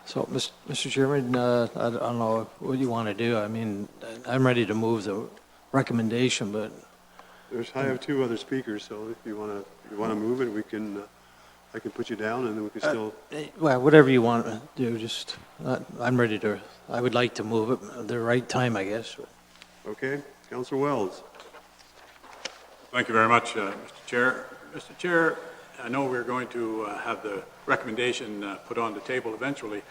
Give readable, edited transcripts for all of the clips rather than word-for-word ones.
So, Mr. Chairman, I don't know what you want to do. I mean, I'm ready to move the recommendation, but I have two other speakers, so if you want to move it, we can. I can put you down, and then we can still. well, whatever you want to do. Just I'm ready to. I would like to move it at the right time, I guess. Okay, Councillor Wells. Thank you very much, Mr. Chair. Mr. Chair, I know we're going to have the recommendation put on the table eventually,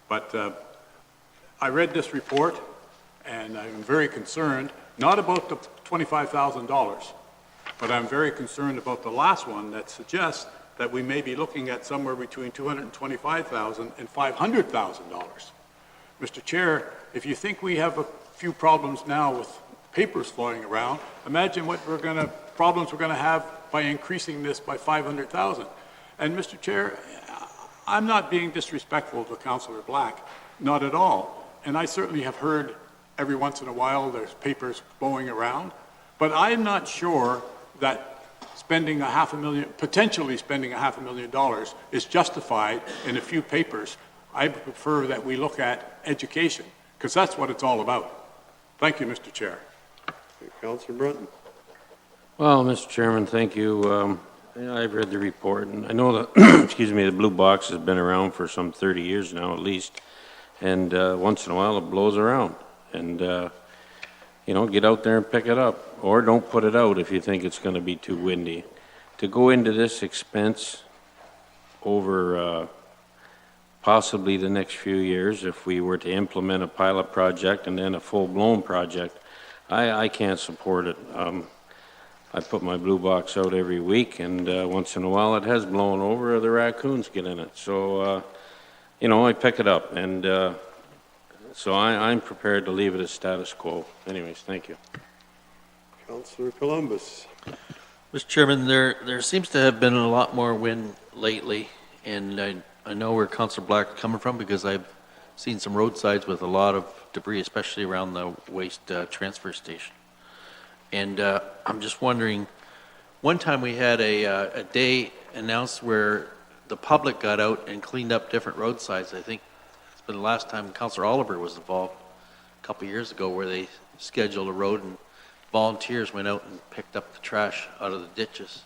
but I read this report, and I'm very concerned, not about the $25,000, but I'm very concerned about the last one that suggests that we may be looking at somewhere between $225,000 and $500,000. Mr. Chair, if you think we have a few problems now with papers flying around, imagine what problems we're going to have by increasing this by 500,000. And Mr. Chair, I'm not being disrespectful to Councillor Black, not at all. And I certainly have heard every once in a while there's papers blowing around, but I'm not sure that potentially spending $500,000 is justified in a few papers. I prefer that we look at education, because that's what it's all about. Thank you, Mr. Chair. Councillor Brunton. Well, Mr. Chairman, thank you. I've read the report, and I know that, excuse me, the blue box has been around for some 30 years now at least, and once in a while it blows around. And, you know, get out there and pick it up, or don't put it out if you think it's going to be too windy. To go into this expense over possibly the next few years, if we were to implement a pilot project and then a full-blown project, I can't support it. I put my blue box out every week, and once in a while it has blown over, or the raccoons get in it. So, you know, I pick it up, and so I'm prepared to leave it as status quo. Anyways, thank you. Councillor Columbus. Mr. Chairman, there seems to have been a lot more wind lately, and I know where Councillor Black is coming from because I've seen some roadsides with a lot of debris, especially around the waste transfer station. And I'm just wondering, one time we had a day announced where the public got out and cleaned up different roadsides. I think it's been the last time Councillor Oliver was involved a couple of years ago, where they scheduled a road and volunteers went out and picked up the trash out of the ditches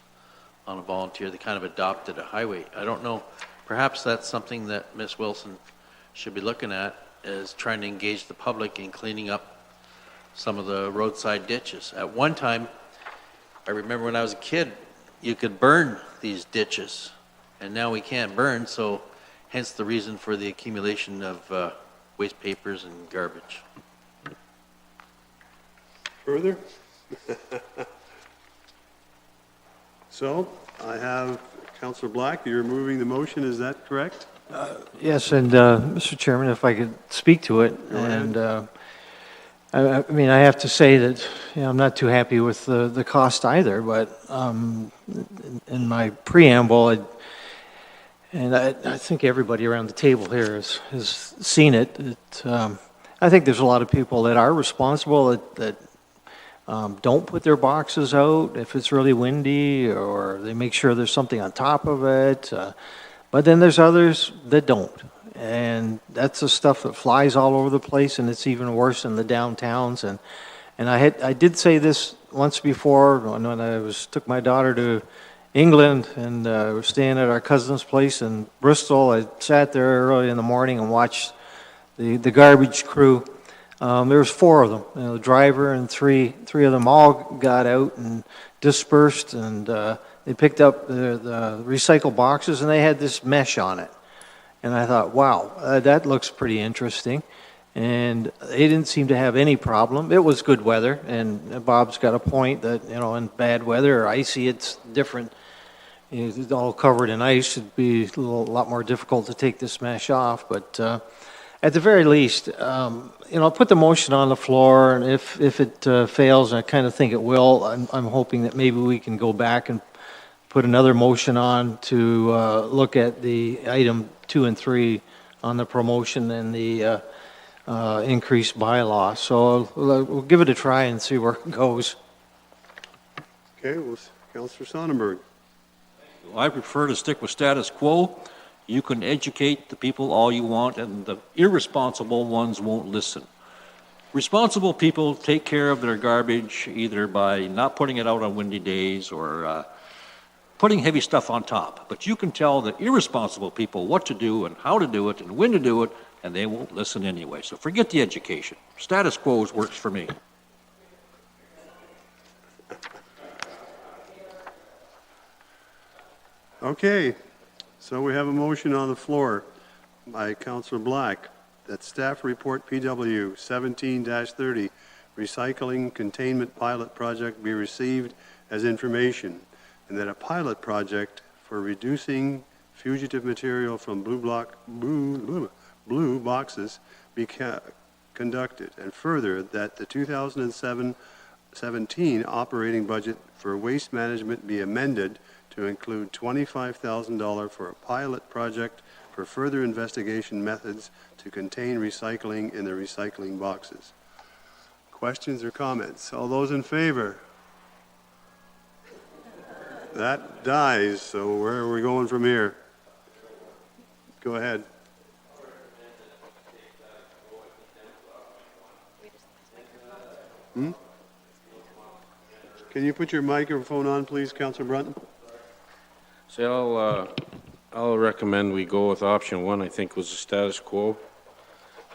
on a volunteer. They kind of adopted a highway. I don't know, perhaps that's something that Ms. Wilson should be looking at, is trying to engage the public in cleaning up some of the roadside ditches. At one time, I remember when I was a kid, you could burn these ditches, and now we can't burn, so hence the reason for the accumulation of waste papers and garbage. Further? So, I have Councillor Black. You're moving the motion, is that correct? Yes, and Mr. Chairman, if I could speak to it, and I mean, I have to say that I'm not too happy with the cost either, but in my preamble, I think everybody around the table here has seen it. I think there's a lot of people that are responsible that don't put their boxes out if it's really windy, or they make sure there's something on top of it. But then there's others that don't. And that's the stuff that flies all over the place, and it's even worse in the downtowns. And I did say this once before when I took my daughter to England, and we were staying at our cousin's place in Bristol. I sat there early in the morning and watched the garbage crew. There was 4 of them, the driver and three of them all got out and dispersed, and they picked up the recycle boxes, and they had this mesh on it. And I thought, wow, that looks pretty interesting. And they didn't seem to have any problem. It was good weather, and Bob's got a point that, in bad weather or icy, it's different. It's all covered in ice. It'd be a lot more difficult to take this mesh off. But at the very least, put the motion on the floor, and if it fails, and I kind of think it will, I'm hoping that maybe we can go back and put another motion on to look at the item 2 and 3 on the promotion and the increased bylaw. So we'll give it a try and see where it goes. Okay, well, Councillor Sonnenberg. I prefer to stick with status quo You can educate the people all you want, and the irresponsible ones won't listen. Responsible people take care of their garbage either by not putting it out on windy days or putting heavy stuff on top. But you can tell the irresponsible people what to do and how to do it and when to do it, and they won't listen anyway. So forget the education. Status quo works for me. Okay, so we have a motion on the floor by Councillor Black that staff report PW 17-30 recycling containment pilot project be received as information, and that a pilot project for reducing fugitive material from blue boxes be conducted, and further that the 2017 operating budget for waste management be amended to include $25,000 for a pilot project for further investigation methods to contain recycling in the recycling boxes. Questions or comments? All those in favor? That dies, so where are we going from here? Go ahead. Can you put your microphone on, please, Councillor Brunton? So I'll recommend we go with option one, I think was the status quo.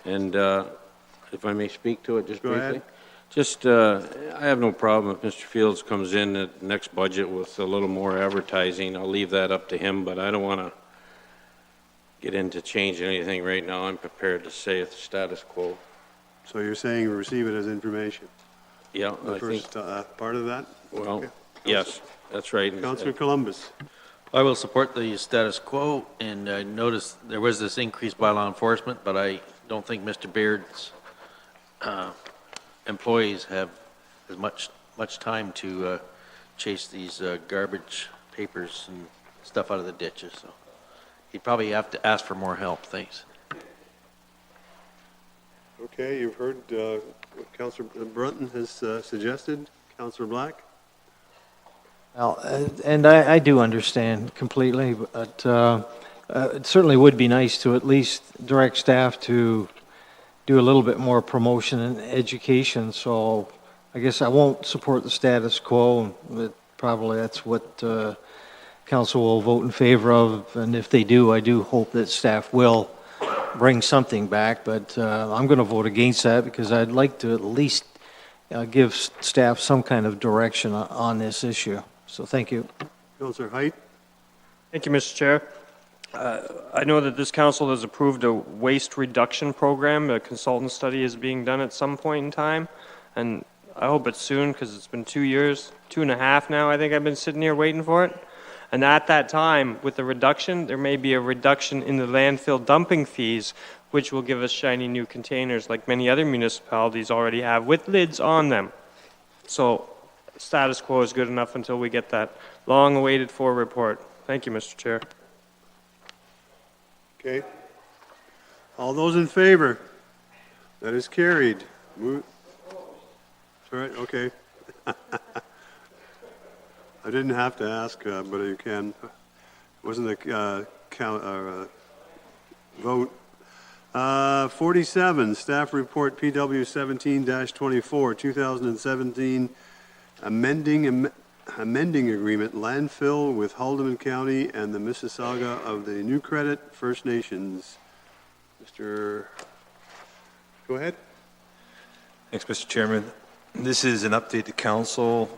And if I may speak to it just Go briefly. ahead. Just, I have no problem if Mr. Fields comes in at next budget with a little more advertising. I'll leave that up to him, but I don't want to get into changing anything right now. I'm prepared to say it's status quo. So you're saying receive it as information? Yeah, The I think, first part of that? well, Okay. yes, that's right. Councillor Columbus. I will support the status quo, and I noticed there was this increase by law enforcement, but I don't think Mr. Beard's employees have as much time to chase these garbage papers and stuff out of the ditches, so he'd probably have to ask for more help. Thanks. Okay, you've heard what Councillor Brunton has suggested. Councillor Black? Well, and I do understand completely, but it certainly would be nice to at least direct staff to do a little bit more promotion and education. So I guess I won't support the status quo, but probably that's what council will vote in favor of. And if they do, I do hope that staff will bring something back. But I'm going to vote against that because I'd like to at least give staff some kind of direction on this issue. So thank you. Councillor Height? Thank you, Mr. Chair. I know that this council has approved a waste reduction program. A consultant study is being done at some point in time, and I hope it's soon because it's been 2 years, 2.5 now, I think I've been sitting here waiting for it. And at that time, with the reduction, there may be a reduction in the landfill dumping fees, which will give us shiny new containers like many other municipalities already have with lids on them. So status quo is good enough until we get that long-awaited for report. Thank you, Mr. Chair. Okay. All those in favor? That is carried. Move. All right, okay. I didn't have to ask, but you can. It wasn't a vote. 47, staff report PW 17-24, 2017 amending agreement, landfill with Haldeman County and the Mississauga of the New Credit First Nations. Mr. Go ahead. Thanks, Mr. Chairman. This is an update to council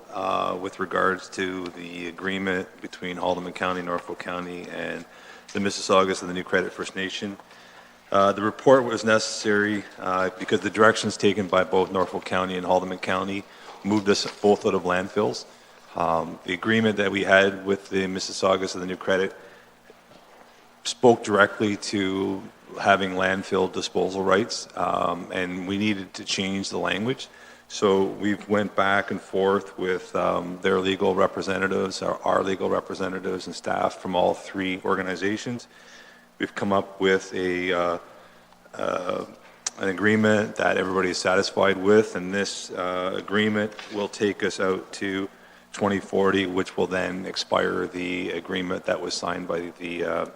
with regards to the agreement between Haldeman County, Norfolk County, and the Mississaugas of the New Credit First Nation. The report was necessary because the directions taken by both Norfolk County and Haldeman County moved us both out of landfills. The agreement that we had with the Mississaugas of the New Credit spoke directly to having landfill disposal rights, and we needed to change the language. So we've went back and forth with their legal representatives, our legal representatives, and staff from all three organizations. We've come up with an agreement that everybody is satisfied with, and this agreement will take us out to 2040, which will then expire the agreement that was signed by the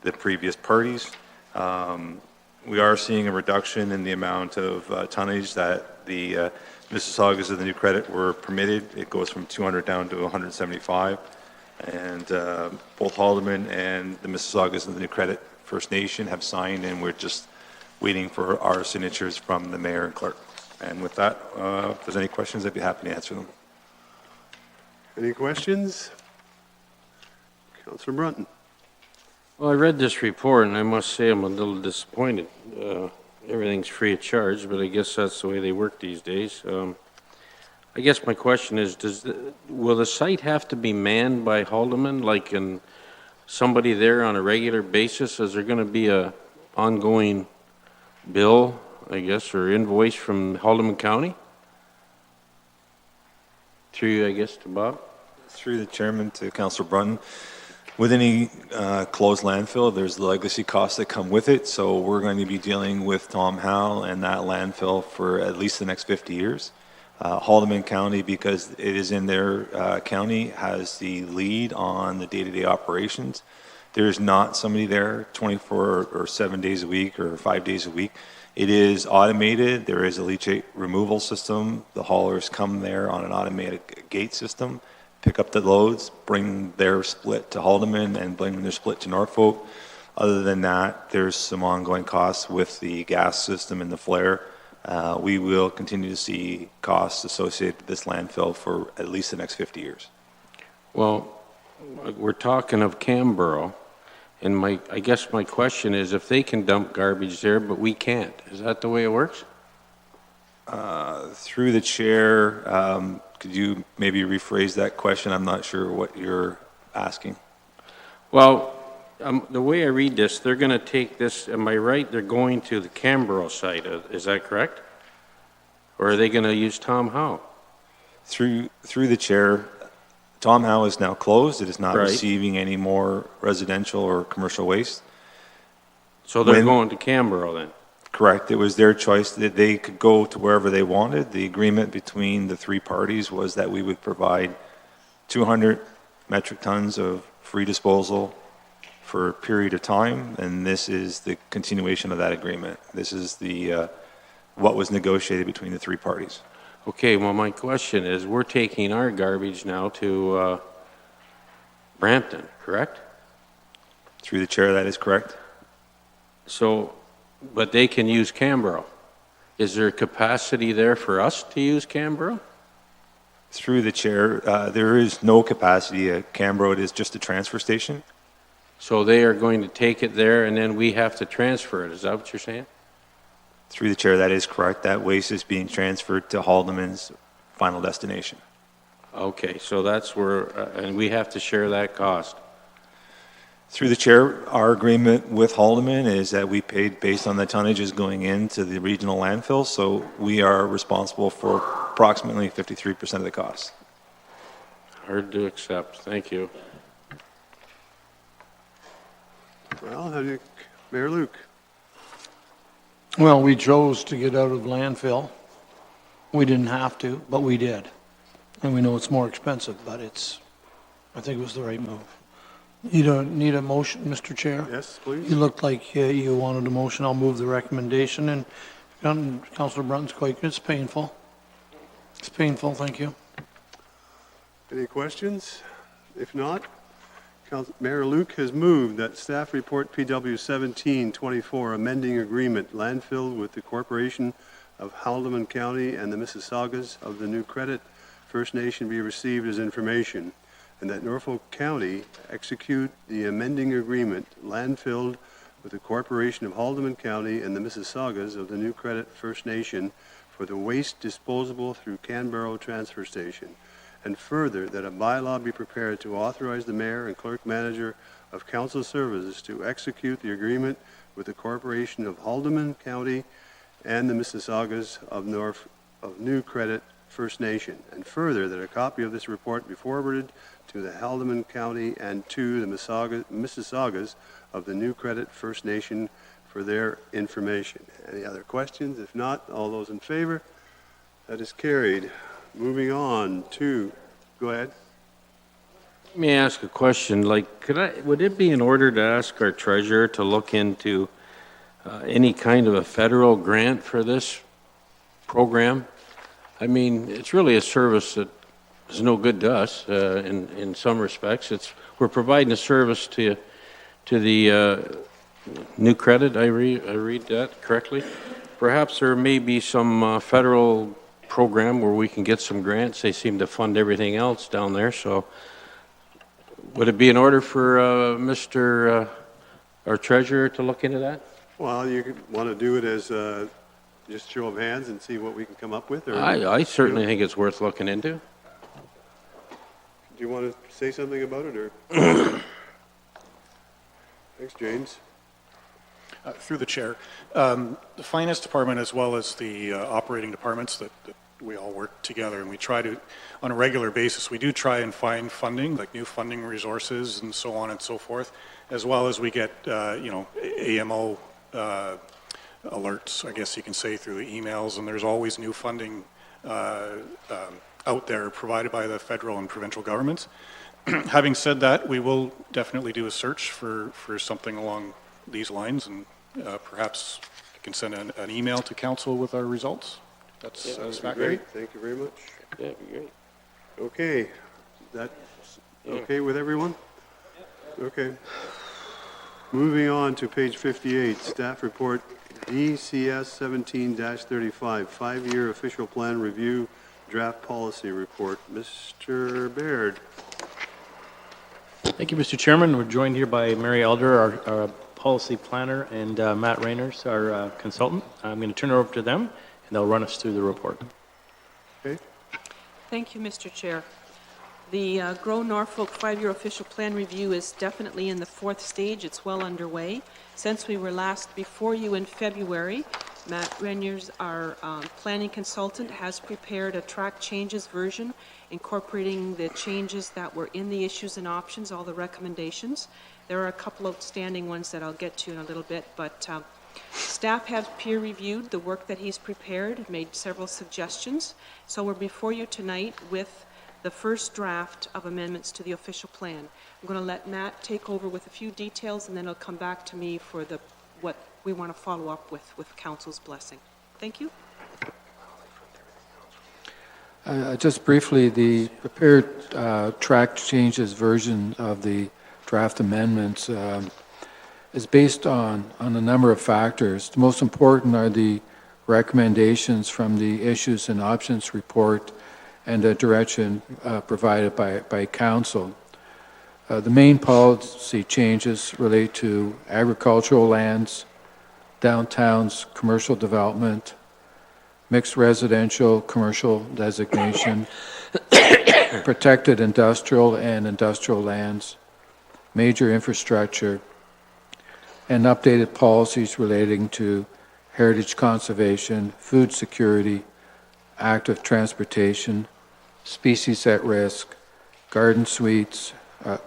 the previous parties. We are seeing a reduction in the amount of tonnage that the Mississaugas of the new credit were permitted. It goes from 200 down to 175. And both Haldeman and the Mississaugas of the new credit First Nation have signed, and we're just waiting for our signatures from the mayor and clerk. And with that, if there's any questions, I'd be happy to answer them. Any questions? Councillor Brunton. Well, I read this report, and I must say I'm a little disappointed. Everything's free of charge, but I guess that's the way they work these days. I guess my question is, will the site have to be manned by Haldeman, like in somebody there on a regular basis? Is there going to be a ongoing bill, I guess, or invoice from Haldeman County? Through you, I guess, to Bob? Through the chairman to Councillor Brunton. With any closed landfill, there's legacy costs that come with it. So we're going to be dealing with Tom Howell and that landfill for at least the next 50 years. Haldeman County, because it is in their county, has the lead on the day-to-day operations. There's not somebody there 24 or 7 days a week or 5 days a week. It is automated. There is a leachate removal system. The haulers come there on an automated gate system, pick up the loads, bring their split to Haldeman, and bring their split to Norfolk. Other than that, there's some ongoing costs with the gas system and the flare. We will continue to see costs associated with this landfill for at least the next 50 years. Well, we're talking of Canberra, and I guess my question is, if they can dump garbage there, but we can't, is that the way it works? Through the chair, could you maybe rephrase that question? I'm not sure what you're asking. Well, the way I read this, they're going to take this, am I right? They're going to the Canberra site, is that correct? Or are they going to use Tom Howe? Through the chair, Tom Howe is now closed. It is not Right. receiving any more residential or commercial waste. So they're going to Canberra then? Correct. It was their choice that they could go to wherever they wanted. The agreement between the three parties was that we would provide 200 metric tons of free disposal for a period of time, and this is the continuation of that agreement. This is the what was negotiated between the three parties. Okay, well, my question is, we're taking our garbage now to Brampton, correct? Through the chair, that is correct. So, but they can use Canberra. Is there capacity there for us to use Canberra? Through the chair, there is no capacity at Canberra. It is just a transfer station. So they are going to take it there and then we have to transfer it, is that what you're saying? Through the chair, that is correct. That waste is being transferred to Haldeman's final destination. Okay, so that's where, and we have to share that cost. Through the chair, our agreement with Haldeman is that we paid based on the tonnages going into the regional landfill, so we are responsible for approximately 53% of the cost. Hard to accept, thank you. Well, Mayor Luke. Well, we chose to get out of landfill. We didn't have to, but we did. And we know it's more expensive, but I think it was the right move. You don't need a motion, Mr. Chair? Yes, please. You looked like you wanted a motion. I'll move the recommendation. And Councillor Brunton's quite good. It's painful. It's painful, thank you. Any questions? If not, Mayor Luke has moved that staff report PW 1724, amending agreement landfill with the Corporation of Haldeman County and the Mississaugas of the New Credit First Nation be received as information, and that Norfolk County execute the amending agreement landfilled with the Corporation of Haldeman County and the Mississaugas of the New Credit First Nation for the waste disposable through Canberra Transfer Station. And further, that a bylaw be prepared to authorize the mayor and clerk manager of council services to execute the agreement with the Corporation of Haldeman County and the Mississaugas of New Credit First Nation. And further, that a copy of this report be forwarded to the Haldeman County and to the Mississaugas of the New Credit First Nation for their information. Any other questions? If not, all those in favor? That is carried. Moving on to, go ahead. Let me ask a question, like, would it be in order to ask our treasurer to look into any kind of a federal grant for this program? I mean, it's really a service that is no good to us in some respects. We're providing a service to the new credit. I read that correctly. Perhaps there may be some federal program where we can get some grants. They seem to fund everything else down there. So, would it be in order for our treasurer to look into that? Well, you want to do it as just show of hands and see what we can come up with? Or, I certainly think it's worth looking into. Do you want to say something about it, or? Thanks, James. Through the chair. The finance department, as well as the operating departments that we all work together, and we try to, on a regular basis, we do try and find funding, like new funding resources and so on and so forth, as well as we get, AMO alerts, I guess you can say, through the emails, and there's always new funding out there provided by the federal and provincial governments. Having said that, we will definitely do a search for something along these lines, and perhaps I can send an email to council with our results. That's satisfactory. Great. Thank you very much. Yeah, that'd be great. Okay. That okay with everyone? Okay. Moving on to page 58, staff report DCS 17-35, 5-year official plan review draft policy report. Mr. Baird. Thank you, Mr. Chairman. We're joined here by Mary Elder, our policy planner, and Matt Rayners, our consultant. I'm going to turn it over to them, and they'll run us through the report. Okay. Thank you, Mr. Chair. The Grow Norfolk 5-year official plan review is definitely in the 4th stage. It's well underway. Since we were last before you in February, Matt Rayners, our planning consultant, has prepared a track changes version incorporating the changes that were in the issues and options, all the recommendations. There are a couple outstanding ones that I'll get to in a little bit, but staff has peer reviewed the work that he's prepared, made several suggestions. So we're before you tonight with the first draft of amendments to the official plan. I'm going to let Matt take over with a few details, and then he'll come back to me for what we want to follow up with council's blessing. Thank you. Just briefly, the prepared track changes version of the draft amendments is based on a number of factors. The most important are the recommendations from the issues and options report and the direction provided by council. The main policy changes relate to agricultural lands, downtowns, commercial development, mixed residential commercial designation, protected industrial and industrial lands, major infrastructure, and updated policies relating to heritage conservation, food security, active transportation, species at risk, garden suites,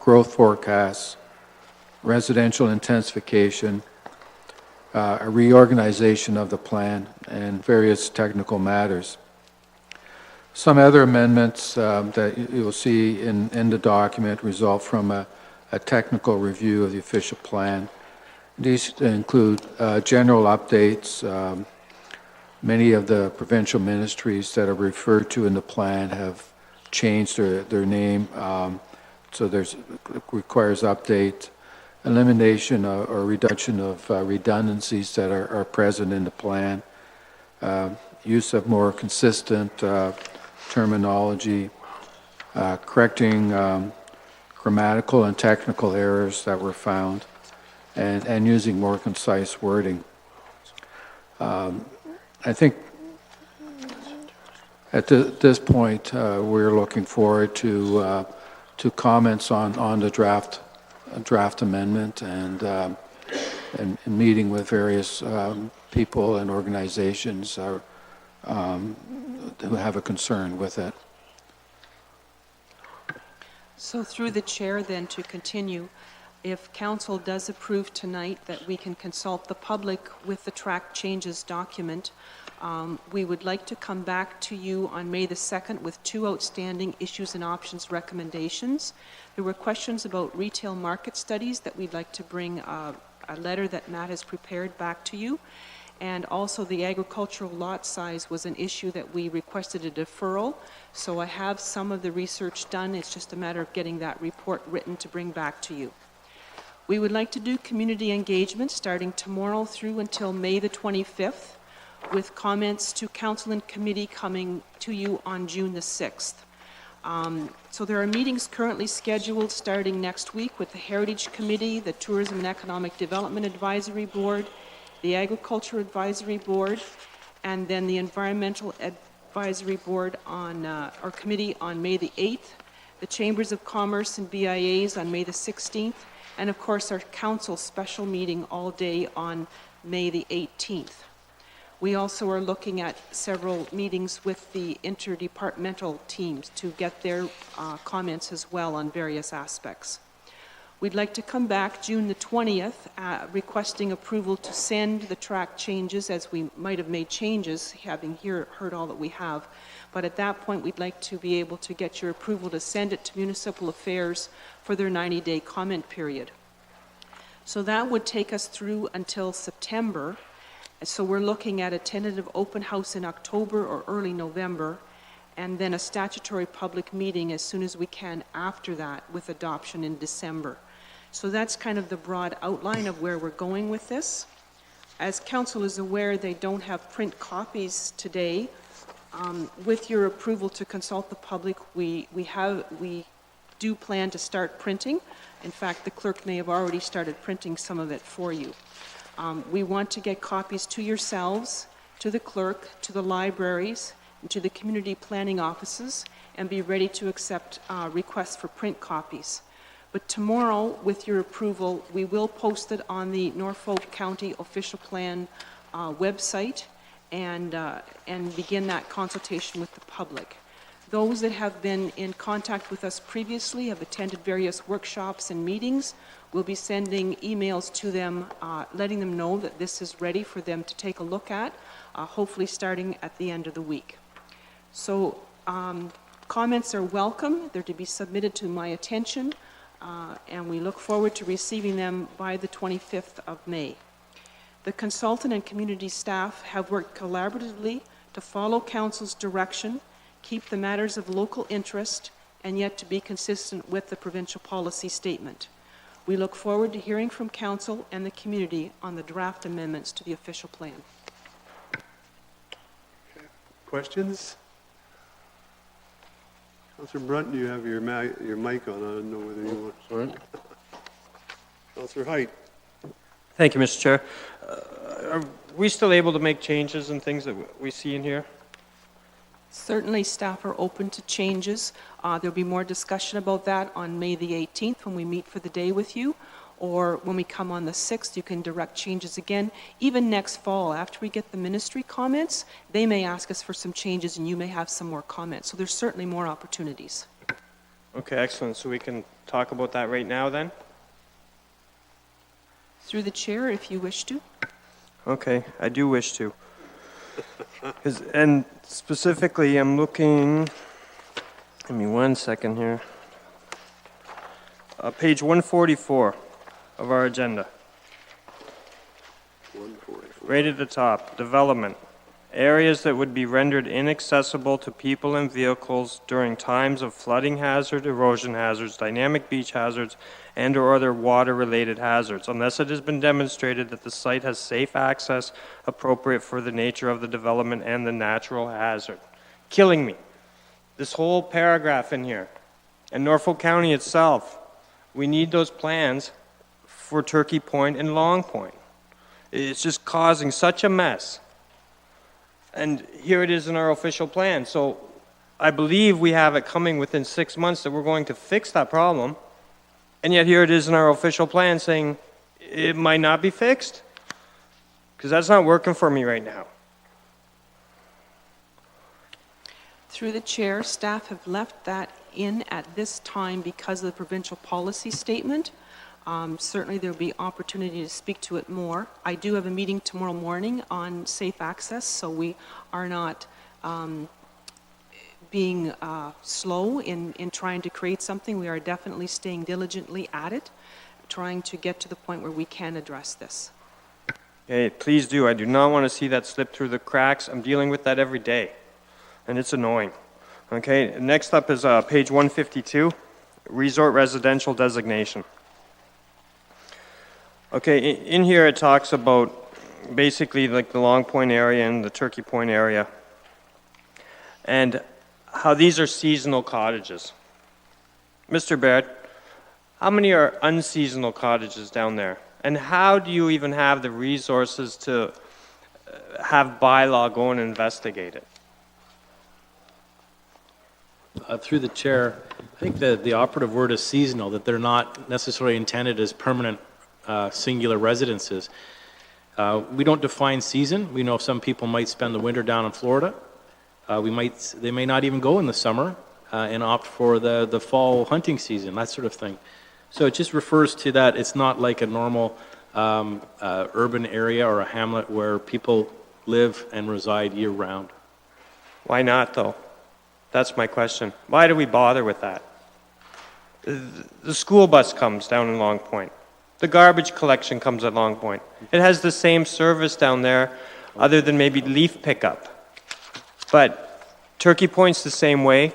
growth forecasts, residential intensification, a reorganization of the plan, and various technical matters. Some other amendments that you'll see in the document result from a technical review of the official plan. These include general updates. Many of the provincial ministries that are referred to in the plan have changed their name, so requires update, elimination or reduction of redundancies that are present in the plan, use of more consistent terminology, correcting grammatical and technical errors that were found, and using more concise wording. I think at this point, we're looking forward to comments on the draft amendment and meeting with various people and organizations who have a concern with it. So through the chair then, to continue, if council does approve tonight that we can consult the public with the track changes document, We would like to come back to you on May the 2nd with 2 outstanding issues and options recommendations. There were questions about retail market studies that we'd like to bring a letter that Matt has prepared back to you. And also the agricultural lot size was an issue that we requested a deferral. So I have some of the research done. It's just a matter of getting that report written to bring back to you. We would like to do community engagement starting tomorrow through until May the 25th, with comments to council and committee coming to you on June the 6th. So there are meetings currently scheduled starting next week with the Heritage Committee, the Tourism and Economic Development Advisory Board, the Agriculture Advisory Board, and then the Environmental Advisory Board or Committee on May the 8th, the Chambers of Commerce and BIAs on May the 16th, and of course our council special meeting all day on May the 18th. We also are looking at several meetings with the interdepartmental teams to get their comments as well on various aspects. We'd like to come back June the 20th, requesting approval to send the track changes, as we might have made changes, having heard all that we have. But at that point, we'd like to be able to get your approval to send it to Municipal Affairs for their 90-day comment period. So that would take us through until September. So we're looking at a tentative open house in October or early November, and then a statutory public meeting as soon as we can after that, with adoption in December. So that's kind of the broad outline of where we're going with this. As council is aware, they don't have print copies today. With your approval to consult the public, we do plan to start printing. In fact, the clerk may have already started printing some of it for you. We want to get copies to yourselves, to the clerk, to the libraries, and to the community planning offices, and be ready to accept requests for print copies. But tomorrow, with your approval, we will post it on the Norfolk County Official Plan website and begin that consultation with the public. Those that have been in contact with us previously, have attended various workshops and meetings, we'll be sending emails to them, letting them know that this is ready for them to take a look at, hopefully starting at the end of the week. So comments are welcome. They're to be submitted to my attention, and we look forward to receiving them by the 25th of May. The consultant and community staff have worked collaboratively to follow council's direction, keep the matters of local interest, and yet to be consistent with the provincial policy statement. We look forward to hearing from council and the community on the draft amendments to the official plan. Questions? Councillor Brunton, you have your mic on. I don't know whether you want. Sorry. Councillor Height. Thank you, Mr. Chair. Are we still able to make changes and things that we see in here? Certainly, staff are open to changes. There'll be more discussion about that on May the 18th when we meet for the day with you, or when we come on the 6th, you can direct changes again. Even next fall, after we get the ministry comments, they may ask us for some changes and you may have some more comments. So there's certainly more opportunities. Okay, excellent. So we can talk about that right now then? Through the chair, if you wish to. Okay, I do wish to. And specifically, I'm looking, give me 1 second here. Page 144 of our agenda. 144. Right at the top, development. Areas that would be rendered inaccessible to people and vehicles during times of flooding hazard, erosion hazards, dynamic beach hazards, and or other water-related hazards, unless it has been demonstrated that the site has safe access appropriate for the nature of the development and the natural hazard. Killing me. This whole paragraph in here. And Norfolk County itself, we need those plans for Turkey Point and Long Point. It's just causing such a mess. And here it is in our official plan. So I believe we have it coming within 6 months that we're going to fix that problem. And yet here it is in our official plan saying it might not be fixed. Because that's not working for me right now. Through the chair, staff have left that in at this time because of the provincial policy statement. Certainly, there will be opportunity to speak to it more. I do have a meeting tomorrow morning on safe access, so we are not being slow in trying to create something. We are definitely staying diligently at it, trying to get to the point where we can address this. Okay, please do. I do not want to see that slip through the cracks. I'm dealing with that every day, and it's annoying. Okay, next up is page 152, resort residential designation. Okay, in here it talks about basically like the Long Point area and the Turkey Point area, and how these are seasonal cottages. Mr. Barrett, how many are unseasonal cottages down there? And how do you even have the resources to have bylaw go and investigate it? Through the chair, I think the operative word is seasonal, that they're not necessarily intended as permanent singular residences. We don't define season. We know some people might spend the winter down in Florida. They may not even go in the summer and opt for the fall hunting season, that sort of thing. So it just refers to that it's not like a normal urban area or a hamlet where people live and reside year-round. Why not, though? That's my question. Why do we bother with that? The school bus comes down in Long Point. The garbage collection comes at Long Point. It has the same service down there, other than maybe leaf pickup. But Turkey Point's the same way.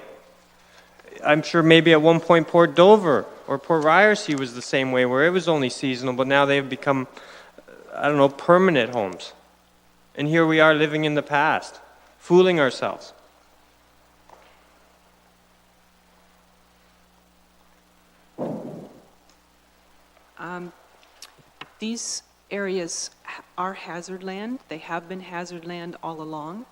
I'm sure maybe at one point Port Dover or Port Ryerson was the same way, where it was only seasonal, but now they've become, I don't know, permanent homes. And here we are living in the past, fooling ourselves. These areas are hazard land. They have been hazard land all along.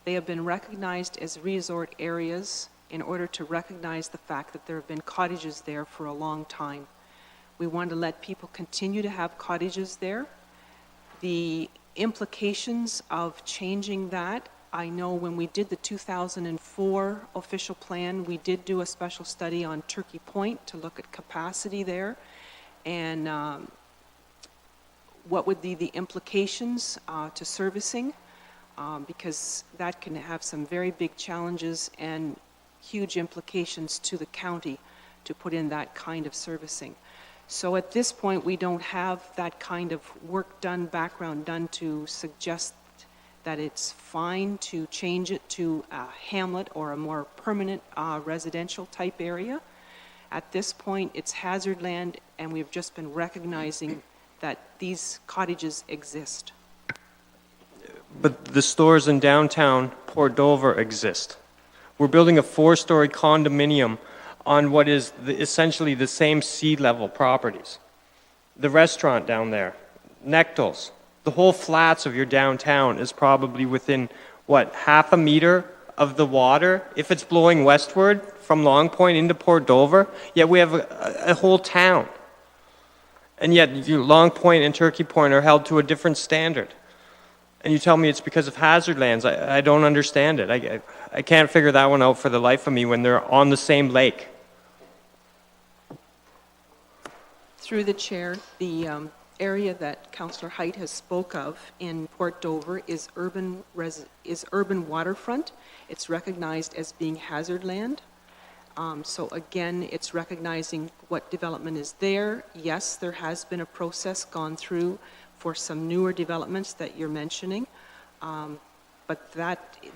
They have been recognized as resort areas in order to recognize the fact that there have been cottages there for a long time. We want to let people continue to have cottages there. The implications of changing that, I know when we did the 2004 official plan, we did do a special study on Turkey Point to look at capacity there and what would be the implications to servicing, because that can have some very big challenges and huge implications to the county to put in that kind of servicing. So at this point, we don't have that kind of work done, background done to suggest that it's fine to change it to a hamlet or a more permanent residential type area. At this point, it's hazard land, and we've just been recognizing that these cottages exist. But the stores in downtown Port Dover exist. We're building a 4-story condominium on what is essentially the same sea-level properties. The restaurant down there, Nectals, the whole flats of your downtown is probably within, what, half a meter of the water if it's blowing westward from Long Point into Port Dover, yet we have a whole town. And yet Long Point and Turkey Point are held to a different standard. And you tell me it's because of hazard lands. I don't understand it. I can't figure that one out for the life of me when they're on the same lake. Through the chair, the area that Councillor Height has spoke of in Port Dover is urban waterfront. It's recognized as being hazard land. So again, it's recognizing what development is there. Yes, there has been a process gone through for some newer developments that you're mentioning, but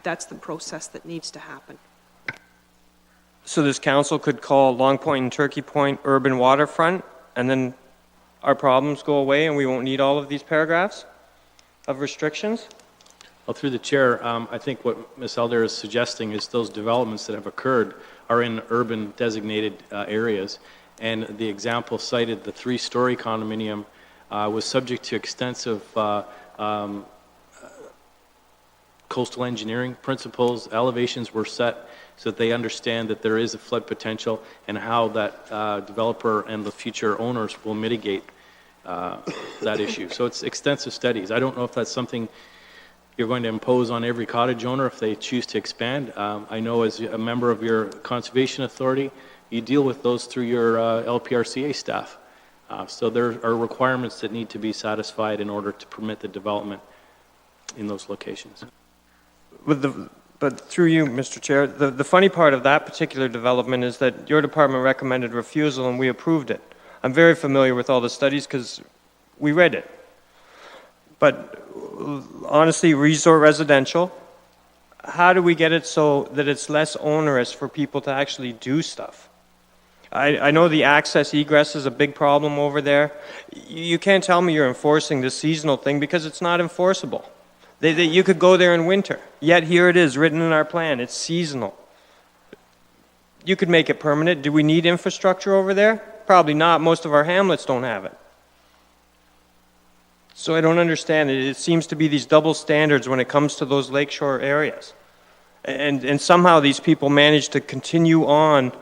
that's the process that needs to happen. So this council could call Long Point and Turkey Point urban waterfront, and then our problems go away and we won't need all of these paragraphs of restrictions? Well, through the chair, I think what Ms. Elder is suggesting is those developments that have occurred are in urban designated areas. And the example cited, the 3-story condominium, was subject to extensive coastal engineering principles. Elevations were set so that they understand that there is a flood potential and how that developer and the future owners will mitigate that issue. So it's extensive studies. I don't know if that's something you're going to impose on every cottage owner if they choose to expand. I know as a member of your conservation authority, you deal with those through your LPRCA staff. So there are requirements that need to be satisfied in order to permit the development in those locations. But through you, Mr. Chair, the funny part of that particular development is that your department recommended refusal and we approved it. I'm very familiar with all the studies because we read it. But honestly, resort residential, how do we get it so that it's less onerous for people to actually do stuff? I know the access egress is a big problem over there. You can't tell me you're enforcing the seasonal thing because it's not enforceable. You could go there in winter, yet here it is written in our plan, it's seasonal. You could make it permanent. Do we need infrastructure over there? Probably not. Most of our hamlets don't have it. So I don't understand it. It seems to be these double standards when it comes to those lakeshore areas. And somehow these people manage to continue on.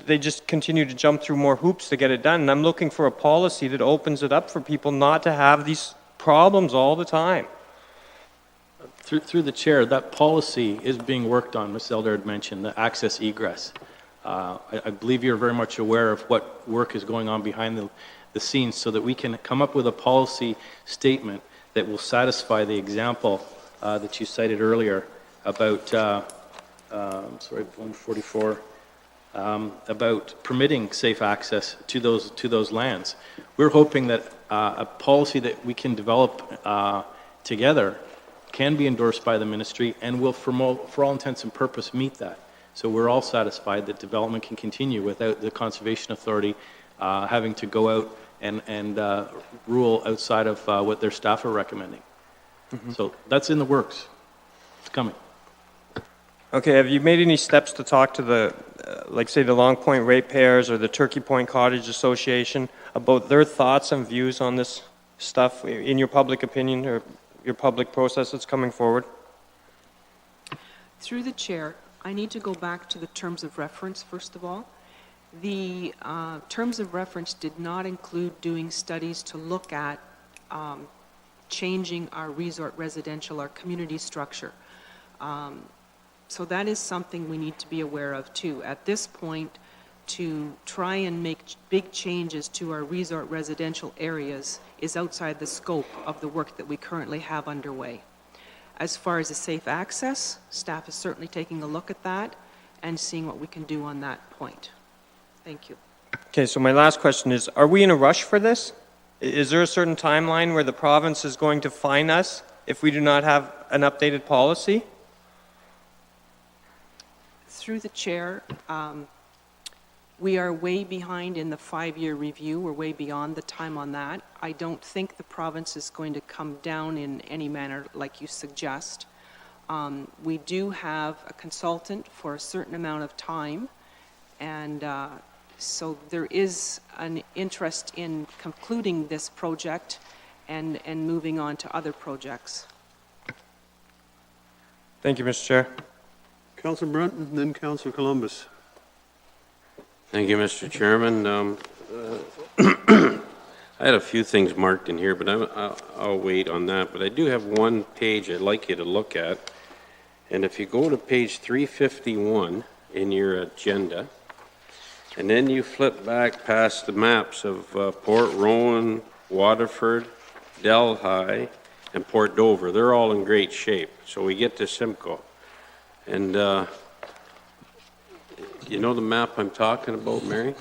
They just continue to jump through more hoops to get it done. And I'm looking for a policy that opens it up for people not to have these problems all the time. Through the chair, that policy is being worked on, Ms. Elder had mentioned, the access egress. I believe you're very much aware of what work is going on behind the scenes so that we can come up with a policy statement that will satisfy the example that you cited earlier about, 144, about permitting safe access to those lands. We're hoping that a policy that we can develop together can be endorsed by the ministry and will, for all intents and purposes, meet that. So we're all satisfied that development can continue without the Conservation Authority having to go out and rule outside of what their staff are recommending. Mm-hmm. So that's in the works. It's coming. Okay, have you made any steps to talk to the, like say the Long Point ratepayers or the Turkey Point Cottage Association about their thoughts and views on this stuff in your public opinion or your public process that's coming forward? Through the chair, I need to go back to the terms of reference, first of all. The terms of reference did not include doing studies to look at changing our resort residential, our community structure. So that is something we need to be aware of too. At this point, to try and make big changes to our resort residential areas is outside the scope of the work that we currently have underway. As far as the safe access, staff is certainly taking a look at that and seeing what we can do on that point. Thank you. Okay, so my last question is, are we in a rush for this? Is there a certain timeline where the province is going to fine us if we do not have an updated policy? Through the chair, we are way behind in the 5-year review. We're way beyond the time on that. I don't think the province is going to come down in any manner like you suggest. We do have a consultant for a certain amount of time, and so there is an interest in concluding this project and moving on to other projects. Thank you, Mr. Chair. Councillor Brunton, then Councillor Columbus. Thank you, Mr. Chairman. I had a few things marked in here, but I'll wait on that. But I do have one page I'd like you to look at. And if you go to page 351 in your agenda, and then you flip back past the maps of Port Rowan, Waterford, Delhi, and Port Dover, they're all in great shape. So we get to Simcoe. And you know the map I'm talking about, Mary?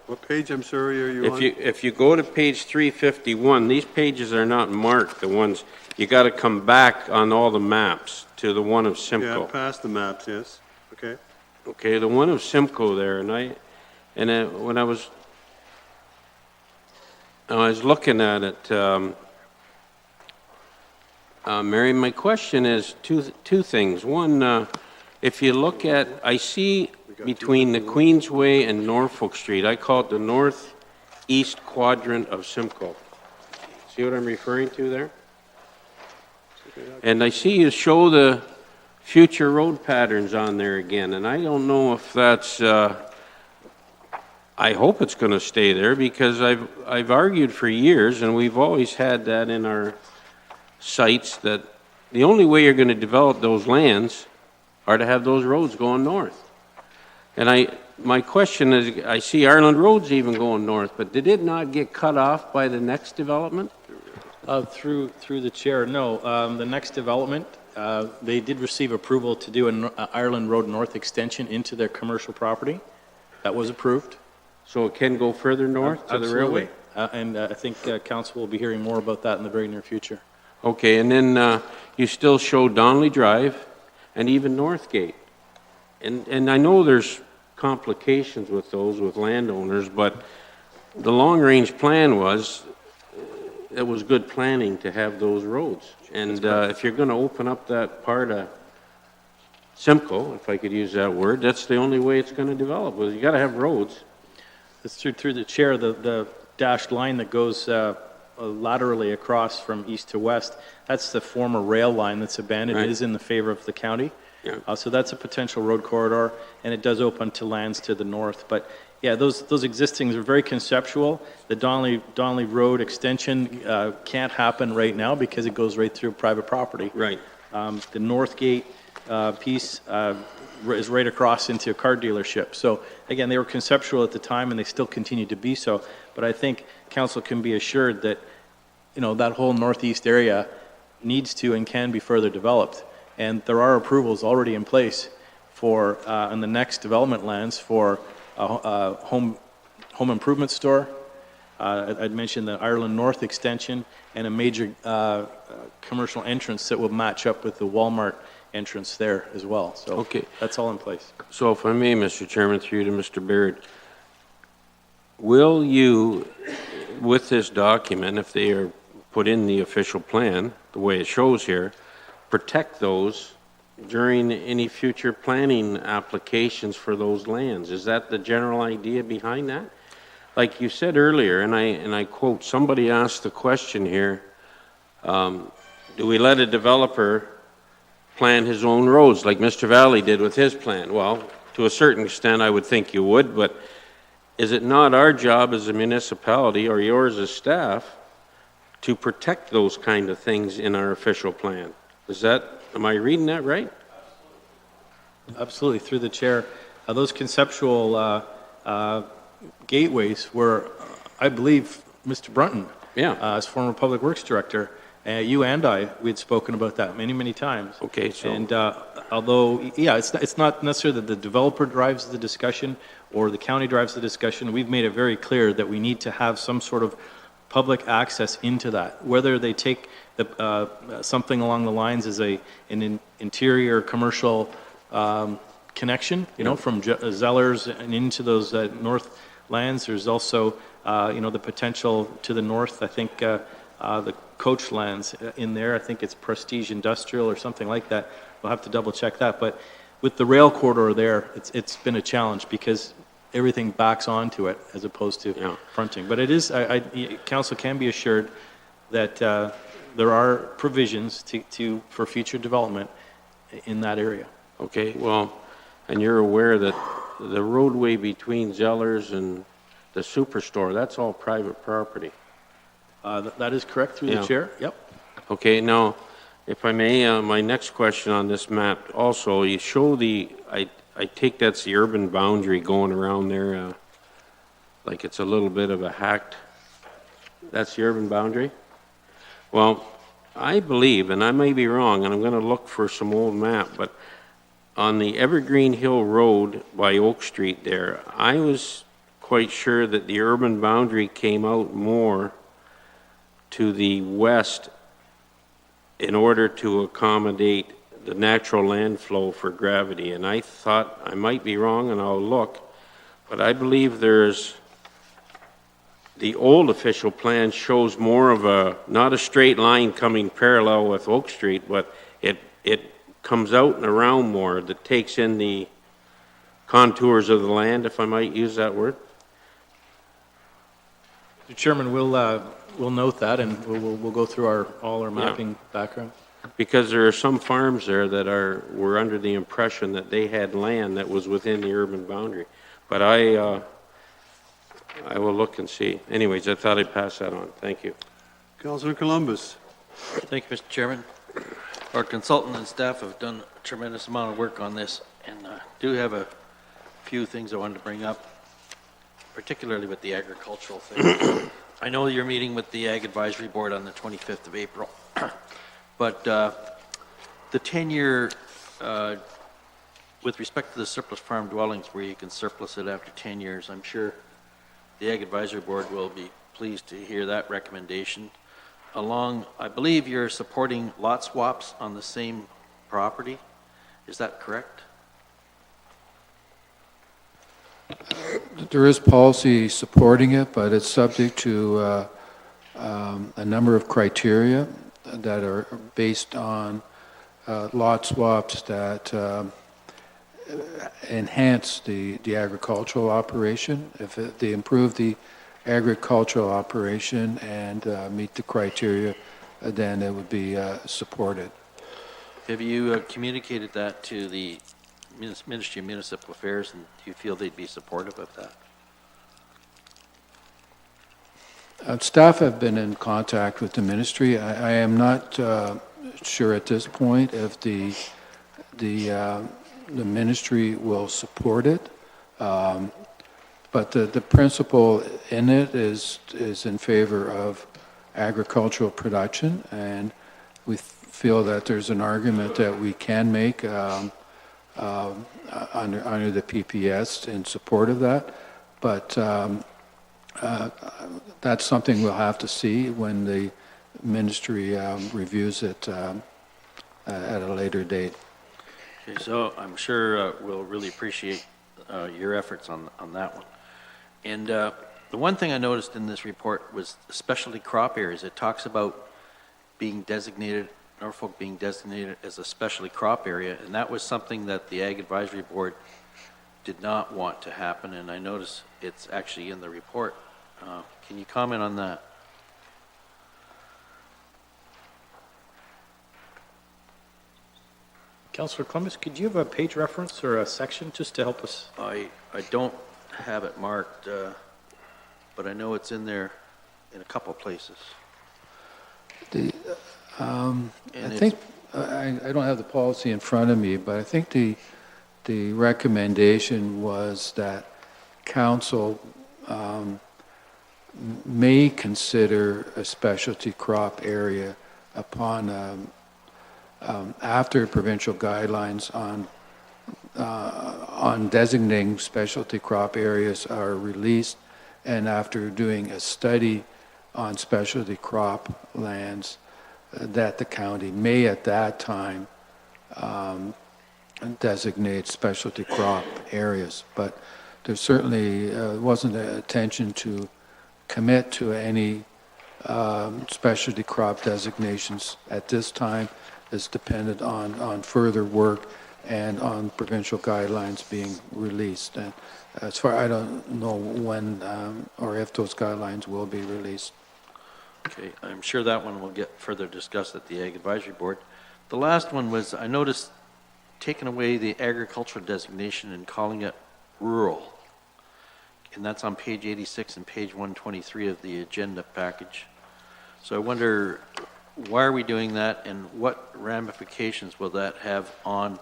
What page, I'm sorry, are you on? If you go to page 351, these pages are not marked, the ones, you got to come back on all the maps to the one of Simcoe. Yeah, past the maps, yes. Okay. Okay, the one of Simcoe there, and when I was looking at it, Mary, my question is two things. One, if you look at, I see between the Queensway and Norfolk Street, I call it the northeast quadrant of Simcoe. See what I'm referring to there? And I see you show the future road patterns on there again, and I don't know if that's, I hope it's going to stay there because I've argued for years, and we've always had that in our sites, that the only way you're going to develop those lands are to have those roads going north. And my question is, I see Ireland Road's even going north, but did it not get cut off by the next development? Through the chair, no. The next development, they did receive approval to do an Ireland Road North extension into their commercial property. That was approved. So it can go further north to the railway? And I think council will be hearing more about that in the very near future. Okay, and then you still show Donnelly Drive and even Northgate. And I know there's complications with those with landowners, but the long-range plan was, it was good planning to have those roads. And if you're going to open up that part of Simcoe, if I could use that word, that's the only way it's going to develop. Well, you got to have roads. It's through the chair, the dashed line that goes laterally across from east to west. That's the former rail line that's abandoned. Right. It is in the favor of the county. Yeah. So that's a potential road corridor, and it does open to lands to the north. But yeah, those existings are very conceptual. The Donnelly Road extension can't happen right now because it goes right through private property. Right. The Northgate piece is right across into a car dealership. So again, they were conceptual at the time, and they still continue to be so. But I think council can be assured that, you know, that whole northeast area needs to and can be further developed. And there are approvals already in place for in the next development lands for a home improvement store. I'd mentioned the Ireland North extension and a major commercial entrance that will match up with the Walmart entrance there as well. So okay, that's all in place. So if I may, Mr. Chairman, through you to Mr. Baird, will you, with this document, if they are put in the official plan, the way it shows here, protect those during any future planning applications for those lands? Is that the general idea behind that? Like you said earlier, and I quote, somebody asked the question here, do we let a developer plan his own roads like Mr. Valley did with his plan? Well, to a certain extent, I would think you would, but is it not our job as a municipality or yours as staff to protect those kind of things in our official plan? Am I reading that right? Absolutely, through the chair. Those conceptual gateways were, I believe, Mr. Brunton, as former Public Works Director, you and we had spoken about that many, many times. Okay, so... And although, yeah, it's not necessarily that the developer drives the discussion or the county drives the discussion, we've made it very clear that we need to have some sort of public access into that, whether they take something along the lines as an interior commercial connection, you know, from Zellers and into those north lands. There's also, you know, the potential to the north. I think the coach lands in there. I think it's Prestige Industrial or something like that. We'll have to double check that. But with the rail corridor there, it's been a challenge because everything backs onto it as opposed to fronting. But it is, council can be assured that there are provisions for future development in that area. Okay, well, and you're aware that the roadway between Zellers and the superstore, that's all private property. That is correct through the chair. Yep. Okay, now, if I may, my next question on this map also, you show I take that's the urban boundary going around there, like it's a little bit of a hacked, that's the urban boundary? Well, I believe, and I may be wrong, and I'm going to look for some old map, but on the Evergreen Hill Road by Oak Street there, I was quite sure that the urban boundary came out more to the west in order to accommodate the natural land flow for gravity. And I thought, I might be wrong, and I'll look, but I believe the old official plan shows more of not a straight line coming parallel with Oak Street, but it comes out and around more, that takes in the contours of the land, if I might use that word. Mr. Chairman, we'll note that, and we'll go through all our mapping background. Because there are some farms there that were under the impression that they had land that was within the urban boundary. But I will look and see. Anyways, I thought I'd pass that on. Thank you. Councilor Columbus. Thank you, Mr. Chairman. Our consultant and staff have done a tremendous amount of work on this, and do have a few things I wanted to bring up, particularly with the agricultural thing. I know you're meeting with the Ag Advisory Board on the 25th of April, but the 10-year, with respect to the surplus farm dwellings where you can surplus it after 10 years, I'm sure the Ag Advisory Board will be pleased to hear that recommendation. Along, I believe you're supporting lot swaps on the same property. Is that correct? There is policy supporting it, but it's subject to a number of criteria that are based on lot swaps that enhance the agricultural operation. If they improve the agricultural operation and meet the criteria, then it would be supported. Have you communicated that to the Ministry of Municipal Affairs, and do you feel they'd be supportive of that? Staff have been in contact with the ministry. I am not sure at this point if the ministry will support it, but the principle in it is in favor of agricultural production, and we feel that there's an argument that we can make under the PPS in support of that, but that's something we'll have to see when the ministry reviews it at a later date. Okay, so I'm sure we'll really appreciate your efforts on that one. And the one thing I noticed in this report was specialty crop areas. It talks about being designated, Norfolk being designated as a specialty crop area, and that was something that the Ag Advisory Board did not want to happen, and I notice it's actually in the report. Can you comment on that? Councillor Columbus, could you have a page reference or a section just to help us? I don't have it marked, but I know it's in there in a couple places. I think, I don't have the policy in front of me, but I think the recommendation was that council may consider a specialty crop area upon after provincial guidelines on designating specialty crop areas are released, and after doing a study on specialty crop lands, that the county may at that time designate specialty crop areas. But there certainly wasn't an intention to commit to any specialty crop designations at this time. It's dependent on further work and on provincial guidelines being released. And as far, I don't know when or if those guidelines will be released. Okay, I'm sure that one will get further discussed at the Ag Advisory Board. The last one was, I noticed taking away the agricultural designation and calling it rural. And that's on page 86 and page 123 of the agenda package. So I wonder, why are we doing that, and what ramifications will that have on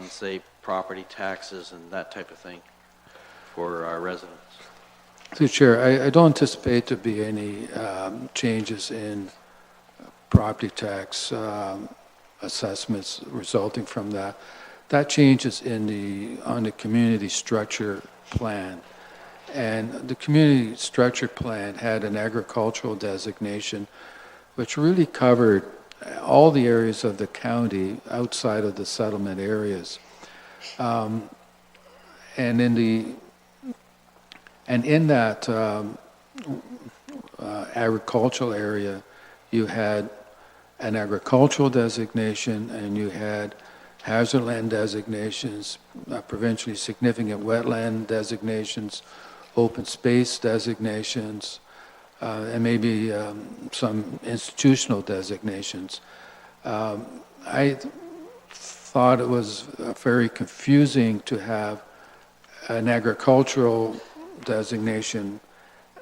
say, property taxes and that type of thing for our residents? Through Chair, I don't anticipate to be any changes in property tax assessments resulting from that. That changes on the community structure plan. And the community structure plan had an agricultural designation which really covered all the areas of the county outside of the settlement areas. And in that agricultural area, you had an agricultural designation, and you had hazard land designations, provincially significant wetland designations, open space designations, and maybe some institutional designations. I thought it was very confusing to have an agricultural designation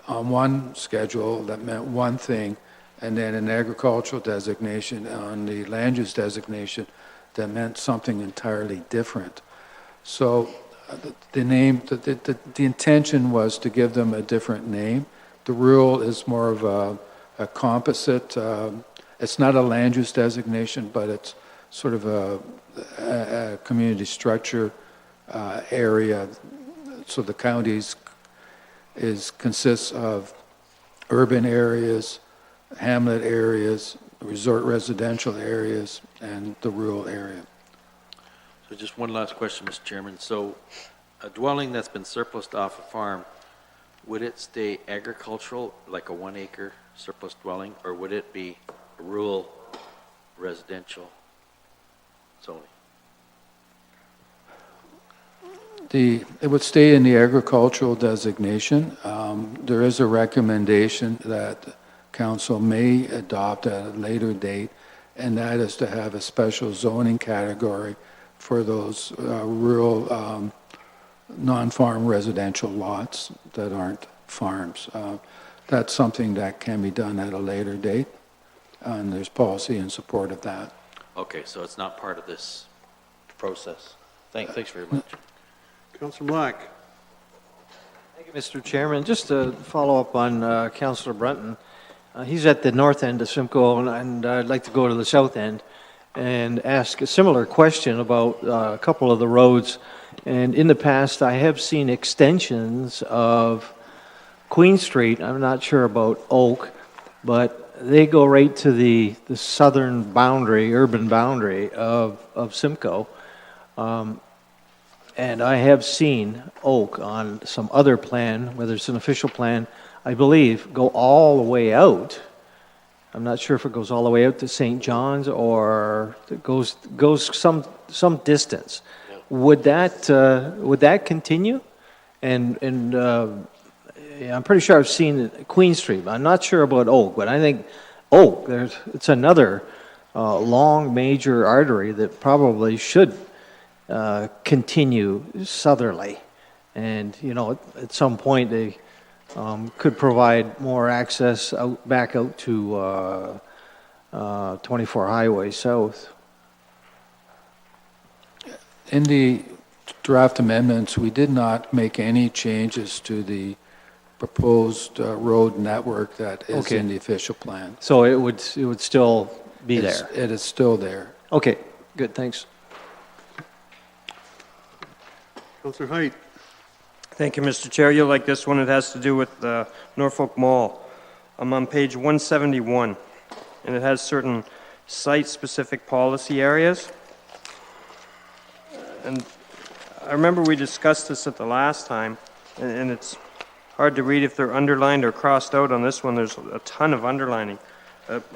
on one schedule that meant one thing, and then an agricultural designation on the land use designation that meant something entirely different. So the name, the intention was to give them a different name. The rural is more of a composite, it's not a land use designation, but it's sort of a community structure area. So the counties consists of urban areas, hamlet areas, resort residential areas, and the rural area. So just one last question, Mr. Chairman. So a dwelling that's been surplused off a farm, would it stay agricultural, like a 1 acre surplus dwelling, or would it be rural residential zoning? It would stay in the agricultural designation. There is a recommendation that council may adopt at a later date, and that is to have a special zoning category for those rural non-farm residential lots that aren't farms. That's something that can be done at a later date, and there's policy in support of that. Okay, so it's not part of this process. Thanks very much. Councillor Black. Thank you, Mr. Chairman. Just to follow up on Councillor Brunton, he's at the north end of Simcoe, and I'd like to go to the south end and ask a similar question about a couple of the roads. And in the past, I have seen extensions of Queen Street. I'm not sure about Oak, but they go right to the southern boundary, urban boundary of Simcoe. And I have seen Oak on some other plan, whether it's an official plan, I believe, go all the way out. I'm not sure if it goes all the way out to St. John's or it goes some distance. Would that continue? And yeah, I'm pretty sure I've seen Queen Street. I'm not sure about Oak, but I think Oak, it's another long major artery that probably should continue southerly. And, you know, at some point they could provide more access back out to 24 Highway South. In the draft amendments, we did not make any changes to the proposed road network that is in the official plan. So it would still be there? It is still there. Okay, good, thanks. Councillor Height. Thank you, Mr. Chair. You'll like this one. It has to do with the Norfolk Mall. I'm on page 171, and it has certain site-specific policy areas. And I remember we discussed this at the last time, and it's hard to read if they're underlined or crossed out. On this one, there's a ton of underlining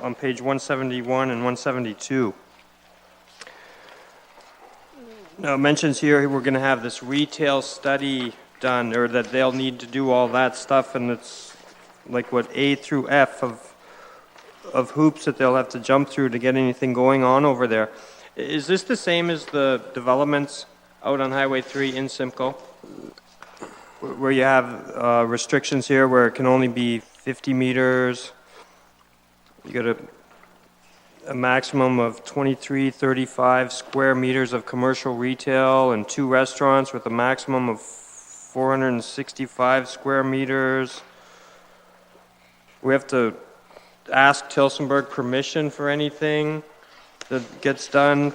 on page 171 and 172. Now, it mentions here we're going to have this retail study done, or that they'll need to do all that stuff, and it's like what A through F of hoops that they'll have to jump through to get anything going on over there. Is this the same as the developments out on Highway 3 in Simcoe, where you have restrictions here where it can only be 50 meters? You got a maximum of 2335 square meters of commercial retail and 2 restaurants with a maximum of 465 square meters. We have to ask Tilsonburg permission for anything that gets done.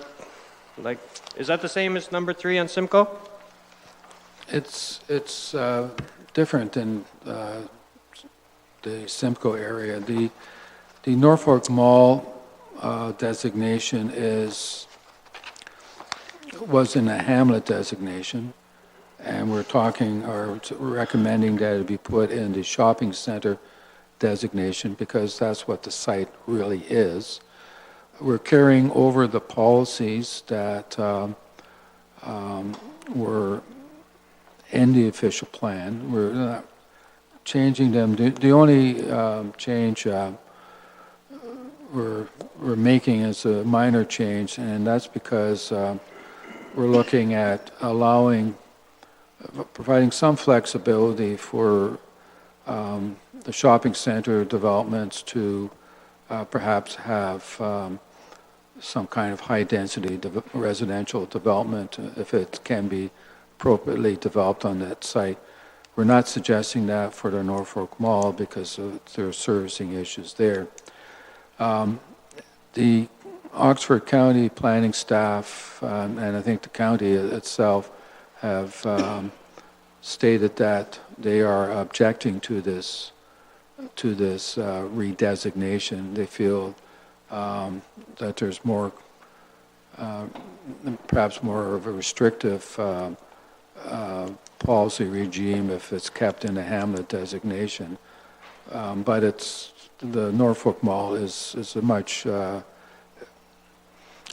Like, is that the same as number 3 on Simcoe? It's different in the Simcoe area. The Norfolk Mall designation was in a hamlet designation, and we're talking or recommending that it be put in the shopping center designation because that's what the site really is. We're carrying over the policies that were in the official plan. We're not changing them. The only change we're making is a minor change, and that's because we're looking at providing some flexibility for the shopping center developments to perhaps have some kind of high-density residential development if it can be appropriately developed on that site. We're not suggesting that for the Norfolk Mall because there are servicing issues there. The Oxford County planning staff, and I think the county itself, have stated that they are objecting to this redesignation. They feel that there's more, perhaps more of a restrictive policy regime if it's kept in a hamlet designation. But the Norfolk Mall is a much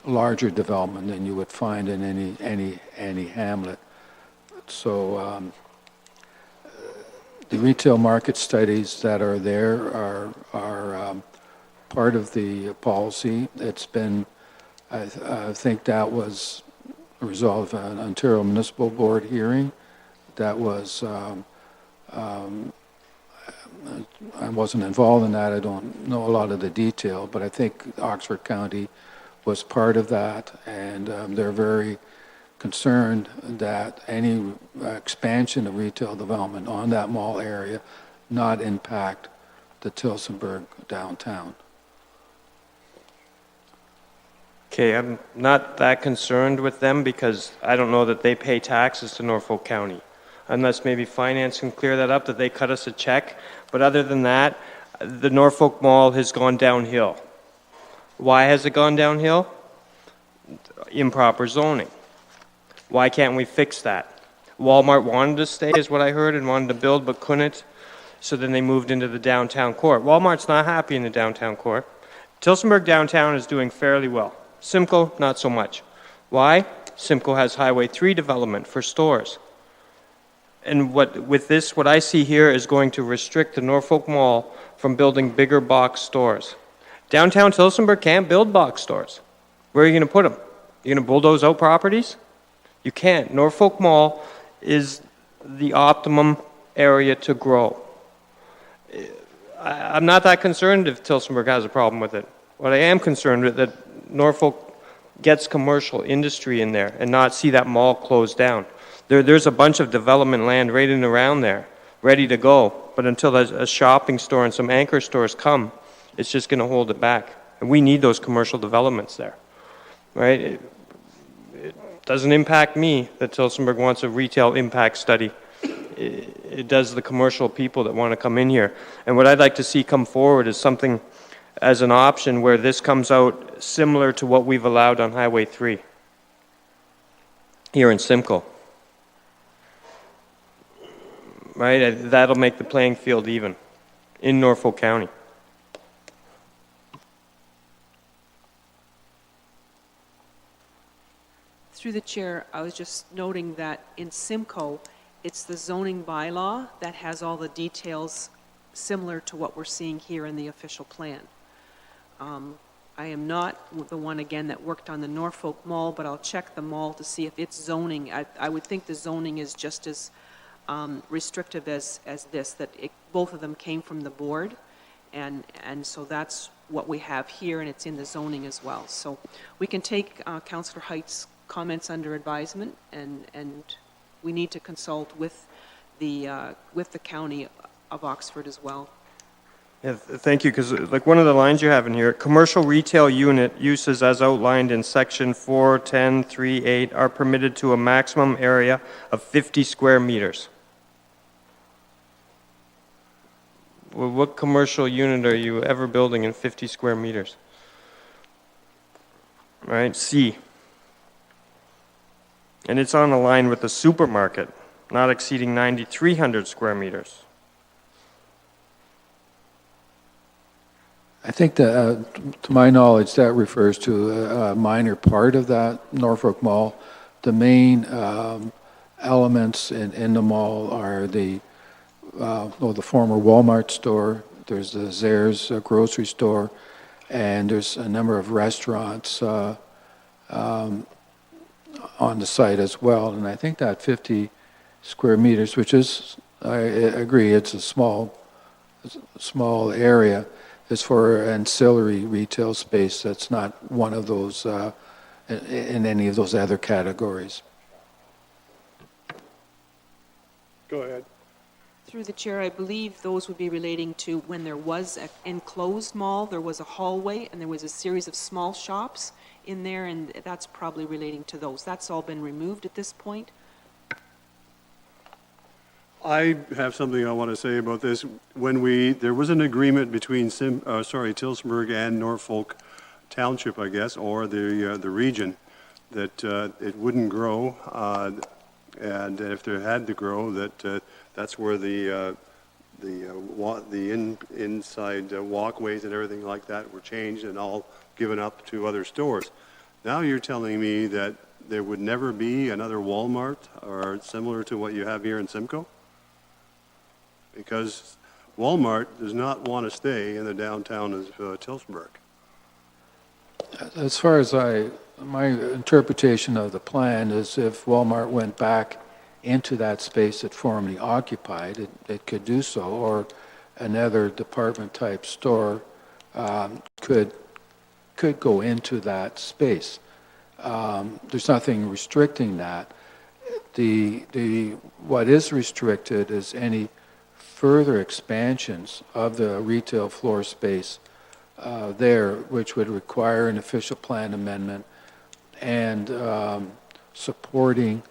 larger development than you would find in any hamlet. So the retail market studies that are there are part of the policy. It's been, I think that was a result of an Ontario Municipal Board hearing. That was, I wasn't involved in that. I don't know a lot of the detail, but I think Oxford County was part of that, and they're very concerned that any expansion of retail development on that mall area not impact the Tillsonburg downtown. Okay, I'm not that concerned with them because I don't know that they pay taxes to Norfolk County. Unless maybe finance can clear that up, that they cut us a check. But other than that, the Norfolk Mall has gone downhill. Why has it gone downhill? Improper zoning. Why can't we fix that? Walmart wanted to stay, is what I heard, and wanted to build, but couldn't. So then they moved into the downtown core. Walmart's not happy in the downtown core. Tillsonburg downtown is doing fairly well. Simcoe, not so much. Why? Simcoe has Highway 3 development for stores. And what I see here is going to restrict the Norfolk Mall from building bigger box stores. Downtown Tillsonburg can't build box stores. Where are you going to put them? You're going to bulldoze out properties? You can't. Norfolk Mall is the optimum area to grow. I'm not that concerned if Tillsonburg has a problem with it. What I am concerned with that Norfolk gets commercial industry in there and not see that mall closed down. There's a bunch of development land right in and around there, ready to go. But until a shopping store and some anchor stores come, it's just going to hold it back. And we need those commercial developments there, right? It doesn't impact me that Tillsonburg wants a retail impact study. It does the commercial people that want to come in here. And what I'd like to see come forward is something as an option where this comes out similar to what we've allowed on Highway 3 here in Simcoe. Right? That'll make the playing field even in Norfolk County. Through the chair, I was just noting that in Simcoe, it's the zoning bylaw that has all the details similar to what we're seeing here in the official plan. I am not the one, again, that worked on the Norfolk Mall, but I'll check the mall to see if it's zoning. I would think the zoning is just as restrictive as this, that both of them came from the board, and so that's what we have here, and it's in the zoning as well. So we can take Councillor Height's comments under advisement, and we need to consult with the county of Oxford as well. Yeah, thank you, because like one of the lines you have in here, commercial retail unit uses as outlined in section 410.3.8 are permitted to a maximum area of 50 square meters. Well, what commercial unit are you ever building in 50 square meters? Right, C. And it's on a line with the supermarket, not exceeding 9,300 square meters. I think that, to my knowledge, that refers to a minor part of that Norfolk Mall. The main elements in the mall are the former Walmart store, there's the Zayre's grocery store, and there's a number of restaurants on the site as well. And I think that 50 square meters, which is, I agree, it's a small area, is for ancillary retail space. That's not one of those in any of those other categories. Go ahead. Through the chair, I believe those would be relating to when there was an enclosed mall, there was a hallway, and there was a series of small shops in there, and that's probably relating to those. That's all been removed at this point. I have something I want to say about this. There was an agreement between Tillsonburg and Norfolk Township, I guess, or the region, that it wouldn't grow, and if there had to grow, that's where the inside walkways and everything like that were changed and all given up to other stores. Now you're telling me that there would never be another Walmart or similar to what you have here in Simcoe? Because Walmart does not want to stay in the downtown of Tillsonburg. As far as my interpretation of the plan is if Walmart went back into that space it formerly occupied, it could do so, or another department-type store could go into that space. There's nothing restricting that. What is restricted is any further expansions of the retail floor space there, which would require an official plan amendment and supporting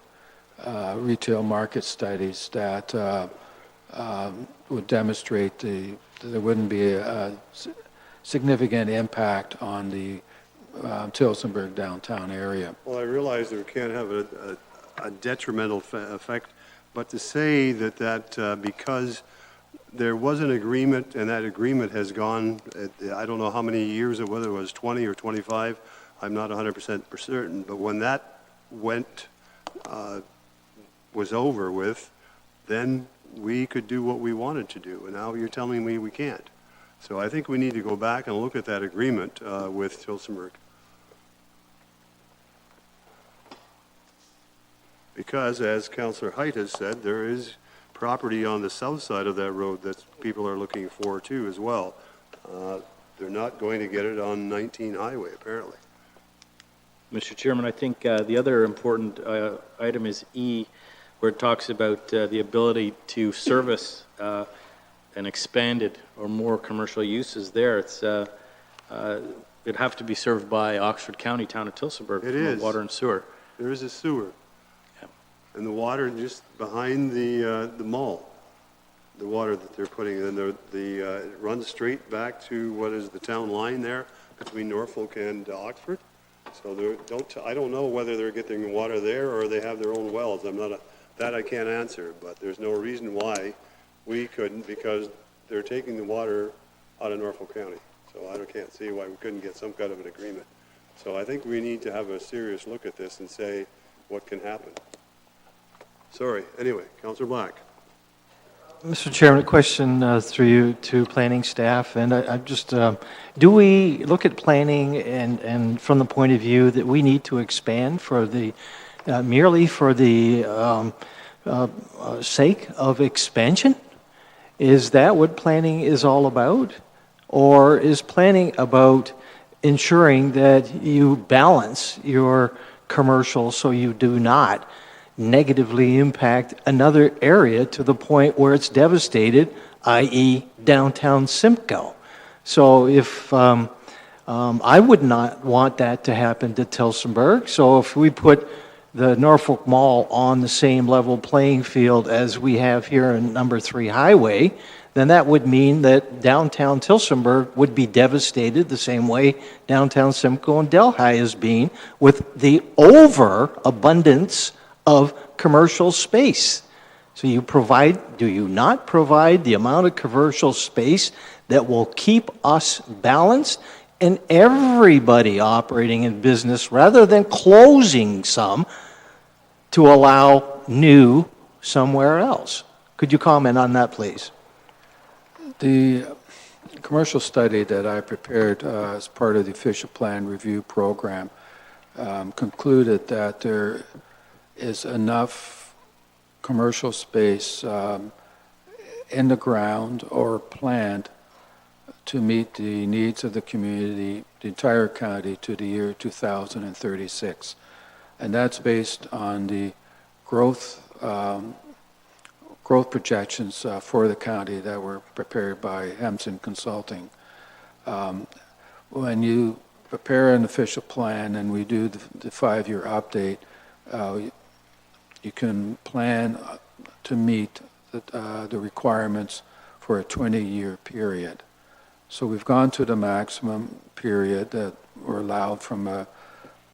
retail market studies that would demonstrate there wouldn't be a significant impact on the Tillsonburg downtown area. Well, I realize there can't have a detrimental effect, but to say that because there was an agreement and that agreement has gone, I don't know how many years, whether it was 20 or 25, I'm not 100% for certain, but when that was over with, then we could do what we wanted to do, and now you're telling me we can't. So I think we need to go back and look at that agreement with Tillsonburg. Because, as Councillor Height has said, there is property on the south side of that road that people are looking for too as well. They're not going to get it on 19 Highway, apparently. Mr. Chairman, I think the other important item is E, where it talks about the ability to service an expanded or more commercial uses there. It'd have to be served by Oxford County, town of Tillsonburg, It is. water and sewer. There is a sewer. And the water just behind the mall, the water that they're putting in, it runs straight back to what is the town line there between Norfolk and Oxford. So I don't know whether they're getting water there or they have their own wells. That I can't answer, but there's no reason why we couldn't, because they're taking the water out of Norfolk County. So I can't see why we couldn't get some kind of an agreement. So I think we need to have a serious look at this and say what can happen. Sorry. Anyway, Councillor Black. Mr. Chairman, a question through you to planning staff, and I just, do we look at planning and from the point of view that we need to expand for the, merely for the sake of expansion? Is that what planning is all about? Or is planning about ensuring that you balance your commercial so you do not negatively impact another area to the point where it's devastated, i.e. downtown Simcoe? So if I would not want that to happen to Tillsonburg, so if we put the Norfolk Mall on the same level playing field as we have here in number 3 Highway, then that would mean that downtown Tillsonburg would be devastated the same way downtown Simcoe and Delhi is being, with the overabundance of commercial space. So do you not provide the amount of commercial space that will keep us balanced and everybody operating in business rather than closing some to allow new somewhere else? Could you comment on that, please? The commercial study that I prepared as part of the official plan review program concluded that there is enough commercial space in the ground or planned to meet the needs of the community, the entire county, to the year 2036. And that's based on the growth growth projections for the county that were prepared by Hemson Consulting. When you prepare an official plan and we do the 5-year update, you can plan to meet the requirements for a 20-year period. So we've gone to the maximum period that were allowed from a